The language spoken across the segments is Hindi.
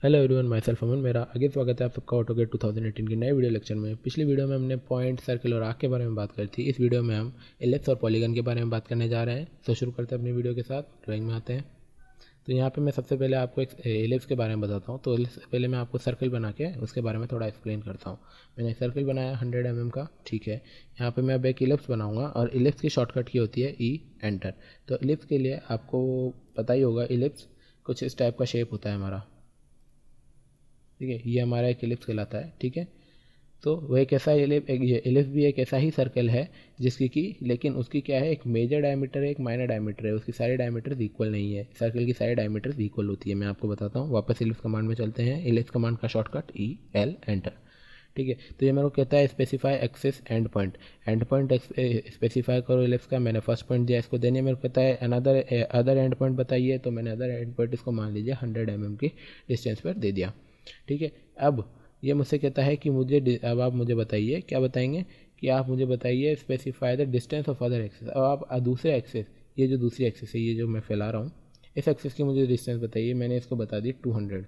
हेलो एवरीवन, माई सेल्फ अमन। मेरा आगे स्वागत है आप सबका ऑटोकेड 2018 की नए वीडियो लेक्चर में। पिछली वीडियो में हमने पॉइंट, सर्कल और आर्क के बारे में बात करी थी। इस वीडियो में हम एलिप्स और पॉलीगन के बारे में बात करने जा रहे हैं। तो शुरू करते हैं अपनी वीडियो के साथ। ड्राइंग में आते हैं। तो यहाँ पे मैं सबसे पहले आपको एक एलिप्स के बारे में बताता हूँ। तो एलिप्स से पहले मैं आपको सर्कल बना के उसके बारे में थोड़ा एक्सप्लेन करता हूँ। मैंने एक सर्कल बनाया 100 mm का, ठीक है। यहाँ पे मैं अब एक एलिप्स बनाऊँगा और एलिप्स की शॉर्टकट की होती है ई एंटर। तो एलिप्स के लिए आपको पता ही होगा, एलिप्स कुछ इस टाइप का शेप होता है हमारा, ठीक है। ये हमारा एक एलिप्स कहलाता है, ठीक है। तो वह एक ऐसा एलिप्स भी एक ऐसा ही सर्कल है जिसकी कि, लेकिन उसकी क्या है, एक मेजर डायमीटर है, एक माइनर डायमीटर है। उसकी सारी डायमीटर्स इक्वल नहीं है। सर्कल की सारी डायमीटर्स इक्वल होती है। मैं आपको बताता हूँ। वापस एलिप्स कमांड में चलते हैं। एलिप्स कमांड का शॉर्टकट ई एल एंटर, ठीक है। तो ये मेरे को कहता है specify axis and point. And point specify करो एलिप्स का। मैंने फर्स्ट पॉइंट दिया, इसको देने मेरे को कहता है अदर एंड पॉइंट बताइए। तो मैंने अदर एंड पॉइंट इसको मान लीजिए 100 mm की डिस्टेंस पर दे दिया, ठीक है। अब ये मुझसे कहता है कि अब आप मुझे बताइए, क्या बताएंगे कि आप मुझे बताइए specify the distance of other axis. अब आप दूसरे एक्सिस, ये जो दूसरी एक्सिस है, ये जो मैं फैला रहा हूँ, इस एक्सिस की मुझे डिस्टेंस बताइए। मैंने इसको बता दी 200,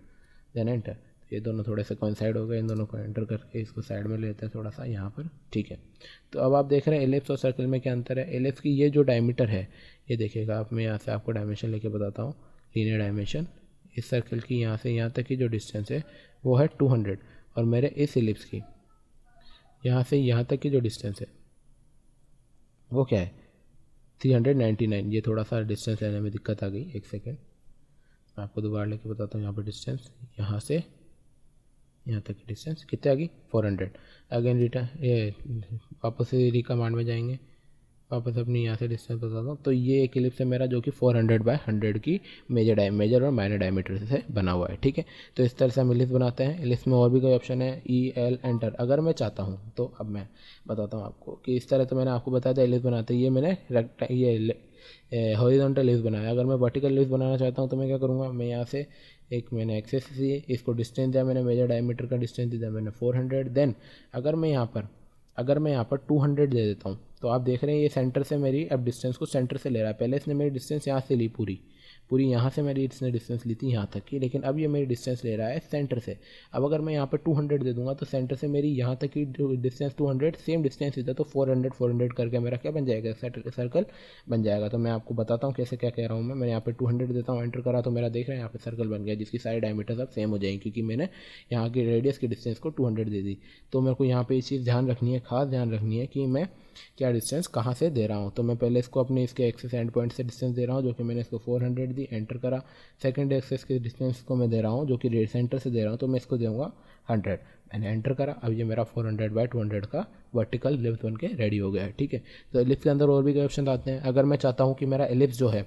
देन एंटर। ये दोनों थोड़े से कोइंसाइड हो गए। इन दोनों को एंटर करके इसको साइड में लेते हैं थोड़ा सा यहाँ पर, ठीक है। तो अब आप देख रहे हैं एलिप्स और सर्कल में क्या अंतर है। एलिप्स की ये जो डायमीटर है, ये देखिएगा आप, मैं यहाँ से आपको डायमेंशन लेके बताता हूँ, लीनियर डायमेंशन। इस सर्कल की यहाँ से यहाँ तक की जो डिस्टेंस है वो है 200, और मेरे इस एलिप्स की यहाँ से यहाँ तक की जो डिस्टेंस है वो क्या है, 399। ये थोड़ा सा डिस्टेंस लेने में दिक्कत आ गई, एक सेकेंड आपको दोबारा लेके बताता हूँ। यहाँ पर डिस्टेंस यहाँ से यहाँ तक की डिस्टेंस कितने आ गई, 400। अगेन रिटर्न, ये वापस से रिकमांड में जाएंगे, वापस अपनी यहाँ से डिस्टेंस बताता हूँ। तो ये एक एलिप्स है मेरा जो कि 400/100 की मेजर और माइनर डायमीटर से बना हुआ है, ठीक है। तो इस तरह से हम एलिप्स बनाते हैं। एलिप्स में और भी कोई ऑप्शन है, ई एल एंटर। अगर मैं चाहता हूँ तो अब मैं बताता हूँ आपको कि इस तरह, तो मैंने आपको बताया था एलिप्स बनाते हैं। ये मैंने ये हॉरिजॉन्टल एलिप्स बनाया। अगर मैं वर्टिकल एलिप्स बनाना चाहता हूँ तो मैं क्या करूँगा, मैं यहाँ से एक मैंने एक्सेस दी, इसको डिस्टेंस दिया, मैंने मेजर डायमीटर का डिस्टेंस दिया मैंने 400। देन अगर मैं यहाँ पर 200 दे देता हूँ, तो आप देख रहे हैं ये सेंटर से मेरी अब डिस्टेंस को सेंटर से ले रहा है। पहले इसने मेरी डिस्टेंस यहाँ से ली, पूरी यहाँ से मेरी इसने डिस्टेंस ली थी यहाँ तक की, लेकिन अब ये मेरी डिस्टेंस ले रहा है सेंटर से। अब अगर मैं यहाँ पर 200 दे दूंगा तो सेंटर से मेरी यहाँ तक की डिस्टेंस 200, सेम डिस्टेंस इधर, तो 400 करके मेरा क्या बन जाएगा, सर्कल बन जाएगा। तो मैं आपको बताता हूँ कैसे क्या कह रहा हूँ। मैं यहाँ पे 200 देता हूँ, एंटर करा, तो मेरा देख रहे हैं यहाँ पे सर्कल बन गया जिसकी सारी डायमीटर सब सेम हो जाएंगी, क्योंकि मैंने यहाँ की रेडियस की डिस्टेंस को 200 दे दी। तो मेरे को यहाँ पे इस चीज़ ध्यान रखनी है, खास ध्यान रखनी है कि मैं क्या डिस्टेंस कहाँ से दे रहा हूँ। तो मैं पहले इसको अपने इसके एक्सेस एंड पॉइंट से डिस्टेंस दे रहा हूँ, जो कि मैंने इसको 400 दी, एंटर करा। सेकंड एक्सेस के डिस्टेंस को मैं दे रहा हूँ जो कि सेंटर से दे रहा हूँ, तो मैं इसको दूंगा 100, मैंने एंटर करा। अब ये मेरा 400/200 का वर्टिकल एलिप्स बन के रेडी हो गया है, ठीक है। तो एलिप्स के अंदर और भी कई ऑप्शन आते हैं। अगर मैं चाहता हूँ कि मेरा एलिप्स जो है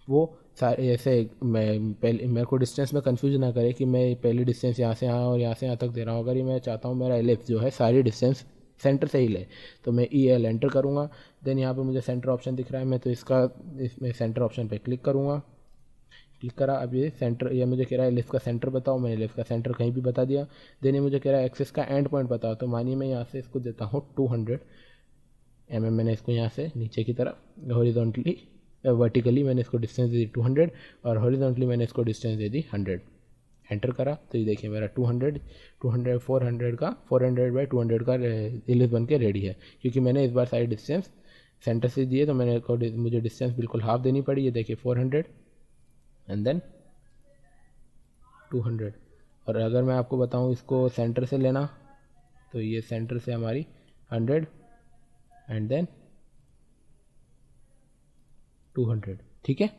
वो सारे ऐसे, मैं पहले मेरे को डिस्टेंस में कंफ्यूज ना करे कि मैं पहली डिस्टेंस यहाँ से यहाँ और यहाँ से यहाँ तक दे रहा हूँ। अगर ये मैं चाहता हूँ मेरा एलिप्स जो है सारी डिस्टेंस सेंटर से ही ले, तो मैं ई एल एंटर करूँगा। देन यहाँ पे मुझे सेंटर ऑप्शन दिख रहा है, मैं तो इसमें सेंटर ऑप्शन पे क्लिक करूँगा। क्लिक करा, अब ये सेंटर, ये मुझे कह रहा है एलिप्स का सेंटर बताओ, मैंने एलिप्स का सेंटर कहीं भी बता दिया। देन ये मुझे कह रहा है एक्सिस का एंड पॉइंट बताओ, तो मानिए मैं यहाँ से इसको देता हूँ 200 mm। मैंने इसको यहाँ से नीचे की तरफ हॉरिजॉन्टली, वर्टिकली मैंने इसको डिस्टेंस दे दी 200, और हॉरिजॉन्टली मैंने इसको डिस्टेंस दे दी 100। एंटर करा तो ये देखिए मेरा 400 का 400/200 का एलिप्स बन के रेडी है, क्योंकि मैंने इस बार सारी डिस्टेंस सेंटर से दिए, तो मुझे डिस्टेंस बिल्कुल हाफ देनी पड़ी। ये देखिए 400 एंड देन 200। और अगर मैं आपको बताऊं इसको सेंटर से लेना, तो ये सेंटर से हमारी 100 एंड देन 200, ठीक है।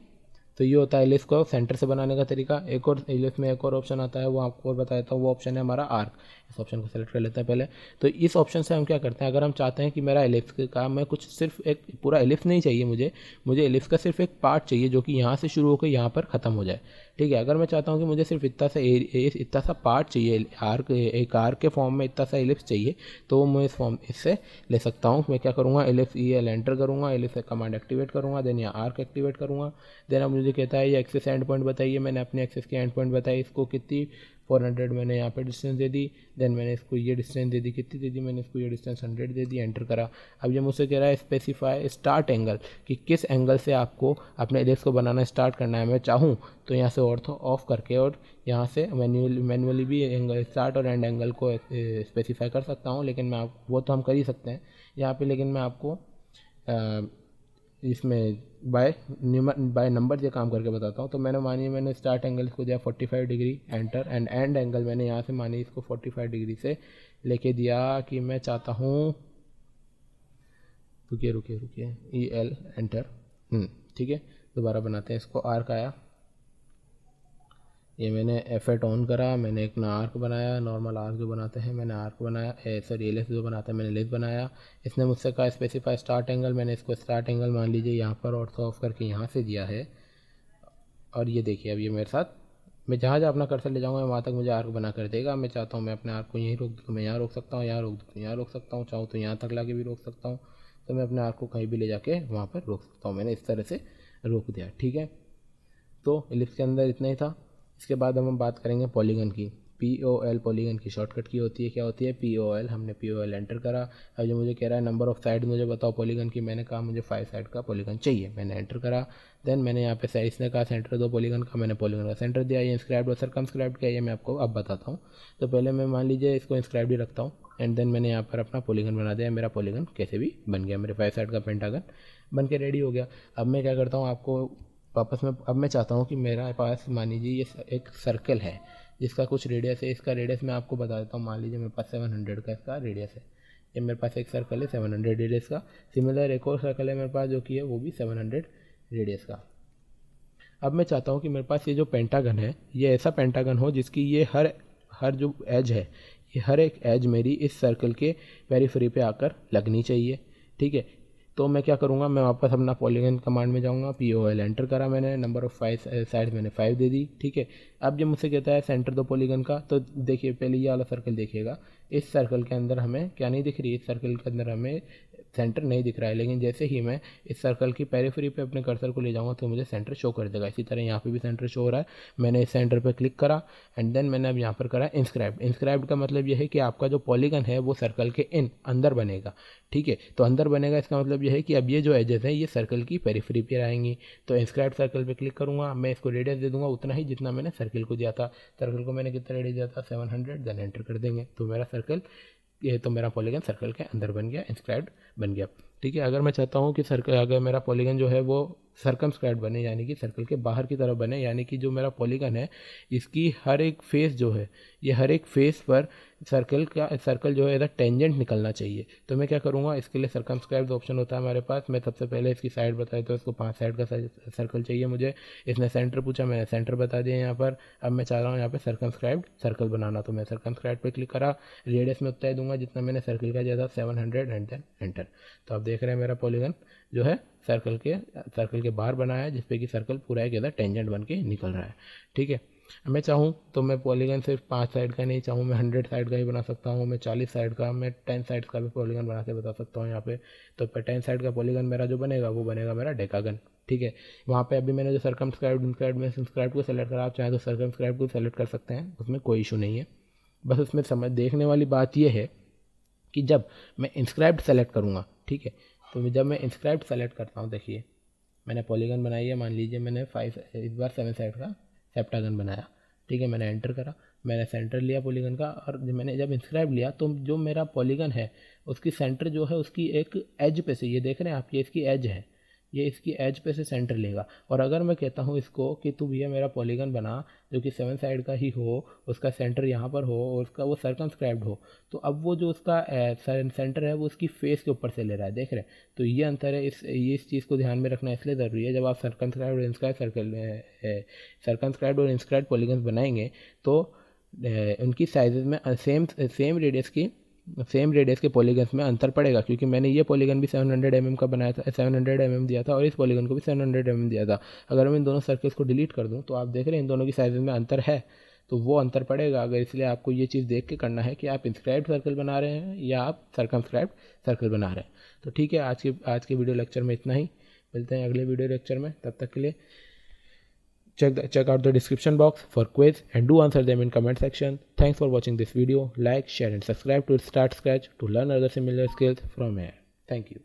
तो ये होता है एलिप्स को सेंटर से बनाने का तरीका। एक और एलिप्स में एक और ऑप्शन आता है, वो आपको और बता देता हूँ। वो ऑप्शन है हमारा आर्क। इस ऑप्शन को सेलेक्ट कर लेते हैं पहले। तो इस ऑप्शन से हम क्या करते हैं, अगर हम चाहते हैं कि मेरा एलिप्स का, मैं कुछ सिर्फ एक पूरा एलिप्स नहीं चाहिए मुझे एलिप्स का सिर्फ एक पार्ट चाहिए जो कि यहाँ से शुरू होकर यहाँ पर ख़त्म हो जाए, ठीक है। अगर मैं चाहता हूँ कि मुझे सिर्फ इतना सा पार्ट चाहिए, आर्क, एक आर्क के फॉर्म में इतना सा एलिप्स चाहिए, तो मैं इससे ले सकता हूँ। मैं क्या करूँगा, एलिप्स ई एल एंटर करूँगा, एलिप्स कमांड एक्टिवेट करूँगा, देन यहाँ आर्क एक्टिवेट करूँगा। देन अब मुझे कहता है ये एक्सेस एंड पॉइंट बताइए, मैंने अपने एक्सेस की एंड पॉइंट बताई, इसको कितनी 400 मैंने यहाँ पे डिस्टेंस दे दी। देन मैंने इसको ये डिस्टेंस दे दी, कितनी दे दी मैंने इसको ये डिस्टेंस 100 दे दी, एंटर करा। अब ये मुझसे कह रहा है स्पेसिफाई स्टार्ट एंगल, कि किस एंगल से आपको अपने एलिप्स को बनाना स्टार्ट करना है। मैं चाहूँ तो यहाँ से ऑर्थो ऑफ करके और यहाँ से मैनुअली भी एंगल स्टार्ट और एंड एंगल को स्पेसिफाई कर सकता हूँ, लेकिन मैं वो तो हम कर ही सकते हैं यहाँ पे, लेकिन मैं आपको इसमें बाय नंबर से काम करके बताता हूँ। तो मैंने स्टार्ट एंगल इसको दिया 45 degree, enter, and and angle मैंने यहाँ से मानिए इसको 45 डिग्री से लेके दिया कि मैं चाहता हूँ, रुकिए EL, एंटर। ठीक है, दोबारा बनाते हैं इसको। आर्क आया, ये मैंने F8 ऑन करा, मैंने एक ना आर्क बनाया, नॉर्मल आर्क जो बनाते हैं मैंने आर्क बनाया, सॉरी एलिप्स जो बनाते हैं मैंने एलिप्स बनाया। इसने मुझसे कहा स्पेसिफाई स्टार्ट एंगल, मैंने इसको स्टार्ट एंगल मान लीजिए यहाँ पर ऑर्थो ऑफ करके यहाँ से दिया है। और ये देखिए अब ये मेरे साथ, मैं जहाँ जहाँ अपना कर्सर ले जाऊँगा वहाँ तक मुझे आर्क बना कर देगा। मैं चाहता हूँ मैं अपने आर्क को यहीं रोक दूँ तो मैं यहाँ रोक सकता हूँ, यहाँ रोक दूँ तो यहाँ रोक सकता हूँ, चाहूँ तो यहाँ तक ला के भी रोक सकता हूँ। तो मैं अपने आर्क को कहीं भी ले जाके वहाँ पर रोक सकता हूँ। मैंने इस तरह से रोक दिया, ठीक है। तो एलिप्स के अंदर इतना ही था। इसके बाद हम बात करेंगे पॉलीगन की। POL पॉलीगन की शॉर्टकट की होती है, क्या होती है POL। हमने POL एंटर करा। अब जो मुझे कह रहा है नंबर ऑफ साइड मुझे बताओ पॉलीगन की, मैंने कहा मुझे 5 साइड का पॉलीगन चाहिए, मैंने एंटर करा। देन मैंने यहाँ पे साइज ने कहा सेंटर दो पॉलीगन का, मैंने पॉलीगन का सेंटर दिया। ये इंस्क्राइब्ड और सर्कमस्क्राइब्ड क्या है ये मैं आपको अब बताता हूँ। तो पहले मैं मान लीजिए इसको इंस्क्राइब्ड ही रखता हूँ, एंड देन मैंने यहाँ पर अपना पॉलीगन बना दिया। मेरा पॉलीगन कैसे भी बन गया, मेरे 5 साइड का पेंटागन बन के रेडी हो गया। अब मैं क्या करता हूँ आपको वापस में, अब मैं चाहता हूँ कि मेरा पास मान लीजिए ये एक सर्कल है जिसका कुछ रेडियस है। इसका रेडियस मैं आपको बता देता हूँ। मान लीजिए मेरे पास 700 का इसका रेडियस है। ये मेरे पास एक सर्कल है 700 रेडियस का। सिमिलर एक और सर्कल है मेरे पास जो कि है वो भी 700 रेडियस का। अब मैं चाहता हूँ कि मेरे पास ये जो पेंटागन है ये ऐसा पेंटागन हो जिसकी ये हर जो एज है, ये हर एक एज मेरी इस सर्कल के पेरिफेरी पे आकर लगनी चाहिए, ठीक है। तो मैं क्या करूँगा, मैं वापस अपना पॉलीगन कमांड में जाऊँगा, POL एंटर करा मैंने, नंबर ऑफ 5 साइड मैंने 5 दे दी, ठीक है। अब जब मुझसे कहता है सेंटर दो पॉलीगन का, तो देखिए पहले ये वाला सर्कल देखिएगा, इस सर्कल के अंदर हमें क्या नहीं दिख रही है, इस सर्कल के अंदर हमें सेंटर नहीं दिख रहा है। लेकिन जैसे ही मैं इस सर्कल की पेरिफेरी पे अपने कर्सर को ले जाऊँगा तो मुझे सेंटर शो कर देगा। इसी तरह यहाँ पे भी सेंटर शो हो रहा है। मैंने इस सेंटर पे क्लिक करा एंड देन मैंने अब यहाँ पर करा इंस्क्राइब्ड। इंस्क्राइब्ड का मतलब यह है कि आपका जो पॉलीगन है वो सर्कल के अंदर बनेगा, ठीक है। तो अंदर बनेगा इसका मतलब यह है कि अब ये जो एजेस हैं ये सर्कल की पेरिफेरी पे आएंगी। तो इंस्क्राइब्ड सर्कल पे क्लिक करूँगा, मैं इसको रेडियस दे दूँगा उतना ही जितना मैंने सर्कल को दिया था। सर्कल को मैंने कितना रेडियस दिया था 700, देन एंटर कर देंगे तो मेरा सर्कल ये, तो मेरा पॉलीगन सर्कल के अंदर बन गया, इंस्क्राइब्ड बन गया, ठीक है। अगर मैं चाहता हूँ कि सर्कल, अगर मेरा पॉलीगन जो है वो सर्कमस्क्राइब्ड बने यानी कि सर्कल के बाहर की तरफ बने, यानी कि जो मेरा पॉलीगन है इसकी हर एक फेस जो है ये हर एक फेस पर सर्कल जो है एज टेंजेंट निकलना चाहिए। तो मैं क्या करूँगा, इसके लिए सर्कमस्क्राइब्ड ऑप्शन होता है हमारे पास। मैं सबसे पहले इसकी साइड बताई तो इसको 5 साइड का सर्कल चाहिए मुझे। इसने सेंटर पूछा, मैंने सेंटर बता दिया यहाँ पर। अब मैं चाह रहा हूँ यहाँ पे सर्कमस्क्राइब्ड सर्कल बनाना, तो मैं सर्कमस्क्राइब्ड पे क्लिक करा, रेडियस में उतना ही दूंगा जितना मैंने सर्कल का दिया था 700 एंड देन एंटर। तो आप देख रहे हैं मेरा पॉलीगन जो है सर्कल के बाहर बना है, जिसपे कि सर्कल पूरा एक इधर टेंजेंट बन के निकल रहा है, ठीक है। मैं चाहूँ तो मैं पॉलीगन सिर्फ 5 साइड का नहीं, चाहूँ मैं 100 साइड का ही बना सकता हूँ, मैं 40 साइड का, मैं 10 साइड का भी पॉलीगन बना के बता सकता हूँ यहाँ पे। तो 10 साइड का पॉलीगन मेरा जो बनेगा वो बनेगा मेरा डेकागन, ठीक है। वहाँ पे अभी मैंने जो सर्कमस्क्राइब्ड को सेलेक्ट करा, आप चाहें तो सर्कमस्क्राइब्ड को सेलेक्ट कर सकते हैं, उसमें कोई इशू नहीं है। बस उसमें समझ देखने वाली बात यह है कि जब मैं इंस्क्राइब्ड सेलेक्ट करूँगा, ठीक है, तो जब मैं इंस्क्राइब्ड सेलेक्ट करता हूँ, देखिए मैंने पॉलीगन बनाई है, मान लीजिए मैंने 5 इस बार 7 साइड का सेप्टागन बनाया, ठीक है। मैंने एंटर करा, मैंने सेंटर लिया पॉलीगन का, और मैंने जब इंस्क्राइब लिया तो जो मेरा पॉलीगन है उसकी सेंटर जो है उसकी एक एज पे से, ये देख रहे हैं आप, ये इसकी एज है, ये इसकी एज पे से सेंटर लेगा। और अगर मैं कहता हूँ इसको कि तू भैया मेरा पॉलीगन बना जो कि 7 साइड का ही हो, उसका सेंटर यहाँ पर हो और उसका वो सर्कमस्क्राइब्ड हो, तो अब वो जो उसका सेंटर है वो उसकी फेस के ऊपर से ले रहा है, देख रहे हैं। तो ये अंतर है, इस चीज़ को ध्यान में रखना इसलिए ज़रूरी है। जब आप सर्कमस्क्राइब्ड और इंस्क्राइब्ड पॉलीगन्स बनाएंगे तो उनकी साइजेज में सेम रेडियस के पॉलीगन्स में अंतर पड़ेगा, क्योंकि मैंने ये पॉलीगन भी 700 mm का बनाया था, 700 mm दिया था, और इस पॉलीगन को भी 700 mm दिया था। अगर मैं इन दोनों सर्कल्स को डिलीट कर दूं तो आप देख रहे हैं इन दोनों की साइजेज में अंतर है, तो वो अंतर पड़ेगा। अगर इसलिए आपको ये चीज़ देख के करना है कि आप इंस्क्राइब्ड सर्कल बना रहे हैं या आप सर्कमस्क्राइब्ड सर्कल बना रहे हैं। तो ठीक है, आज के वीडियो लेक्चर में इतना ही, मिलते हैं अगले वीडियो लेक्चर में, तब तक के लिए check out the description box for quiz and do answer them in comment section. Thanks for watching this video. Like, share and subscribe to Start Scratch to learn other similar skills from here. Thank you.